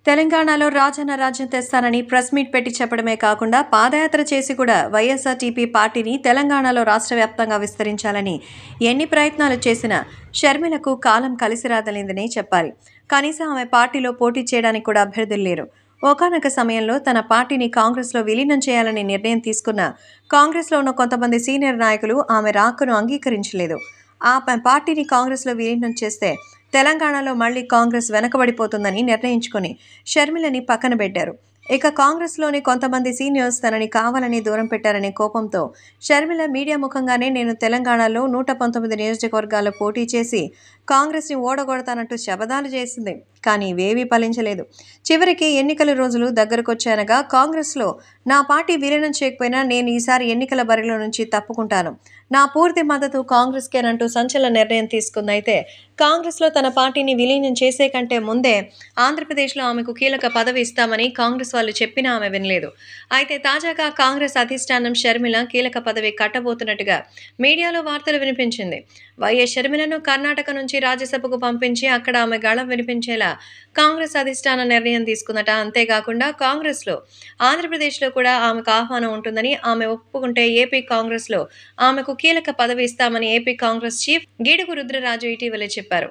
తెలంగాణలో రాజన్న రాజ్యం తెస్తానని press meet పెట్టి చెప్పడమే కాకుండా పాదయాత్ర చేసి కూడా వైఎస్ఆర్టీపీ పార్టీని తెలంగాణలో రాష్ట్ర వ్యాప్తంగా విస్తరించాలని ఎన్ని ప్రయత్నాలు చేసినా షర్మిలకు కాలం కలిసిరాదలేదని చెప్పాలి. కనీసం ఆమె పార్టీలో పోటీ చేయడానికి కూడా అభ్యర్థులు లేరు. ఒకానొక సమయంలో తన పార్టీని కాంగ్రెస్లో విలీనం చేయాలని నిర్ణయం తీసుకున్న కాంగ్రెస్లో ఉన్న కొంతమంది సీనియర్ నాయకులు ఆమె రాకను అంగీకరించలేదు. ఆ పార్టీని కాంగ్రెస్లో విలీనం చేస్తే తెలంగాణలో మళ్లీ కాంగ్రెస్ వెనకబడిపోతుందని నిర్ణయించుకుని షర్మిలని పక్కన పెట్టారు. ఇక కాంగ్రెస్లోని కొంతమంది సీనియర్స్ తనని కావాలని దూరం పెట్టారనే కోపంతో షర్మిల మీడియా ముఖంగానే నేను తెలంగాణలో 119 నియోజకవర్గాల్లో పోటీ చేసి కాంగ్రెస్ని ఓడగొడతానంటూ శపథాలు చేసింది. కానీ ఇవేవీ ఫలించలేదు. చివరికి ఎన్నికల రోజులు దగ్గరకొచ్చానగా కాంగ్రెస్లో నా పార్టీ విలీనం చేయకపోయినా నేను ఈసారి ఎన్నికల బరిలో నుంచి తప్పుకుంటాను, నా పూర్తి మద్దతు కాంగ్రెస్కేనంటూ సంచలన నిర్ణయం తీసుకుందైతే కాంగ్రెస్లో తన పార్టీని విలీనం చేసే కంటే ముందే ఆంధ్రప్రదేశ్లో ఆమెకు కీలక పదవి ఇస్తామని కాంగ్రెస్ వాళ్ళు చెప్పినా ఆమె వినలేదు. అయితే తాజాగా కాంగ్రెస్ అధిష్టానం షర్మిల కీలక పదవి కట్టబోతున్నట్టుగా మీడియాలో వార్తలు వినిపించింది. వైఎస్ షర్మిలను కర్ణాటక నుంచి రాజ్యసభకు పంపించి అక్కడ ఆమె గళం వినిపించేలా కాంగ్రెస్ అధిష్టానం నిర్ణయం తీసుకుందట. అంతేకాకుండా కాంగ్రెస్లో ఆంధ్రప్రదేశ్లో కూడా ఆమెకు ఆహ్వానం ఉంటుందని, ఆమె ఒప్పుకుంటే ఏపీ కాంగ్రెస్లో ఆమెకు కీలక పదవి ఇస్తామని ఏపీ కాంగ్రెస్ చీఫ్ గిడుగు రుద్రరాజు ఇటీవలే చెప్పారు.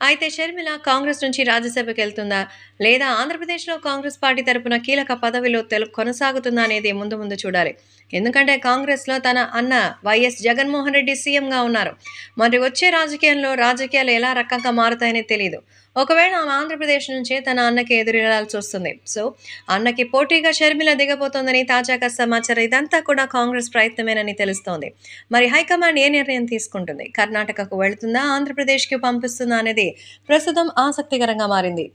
అయితే షర్మిల కాంగ్రెస్ నుంచి రాజ్యసభకు వెళ్తుందా లేదా ఆంధ్రప్రదేశ్లో కాంగ్రెస్ పార్టీ తరపున కీలక పదవిలో కొనసాగుతుందా అనేది ముందు ముందు చూడాలి. ఎందుకంటే కాంగ్రెస్లో తన అన్న వైఎస్ జగన్మోహన్ రెడ్డి సీఎంగా ఉన్నారు. మరి వచ్చే రాజకీయాలు ఎలా రకంగా మారుతాయని తెలియదు. ఒకవేళ ఆమె ఆంధ్రప్రదేశ్ నుంచే తన అన్నకి ఎదురెళ్లాల్సి వస్తుంది. సో అన్నకి పోటీగా షర్మిల దిగబోతోందని తాజాగా సమాచారం. ఇదంతా కూడా కాంగ్రెస్ ప్రయత్నమేనని తెలుస్తోంది. మరి హైకమాండ్ ఏ నిర్ణయం తీసుకుంటుంది? కర్ణాటకకు వెళుతుందా, ఆంధ్రప్రదేశ్కి పంపిస్తుందా అనేది ప్రస్తుతం ఆసక్తికరంగా మారింది.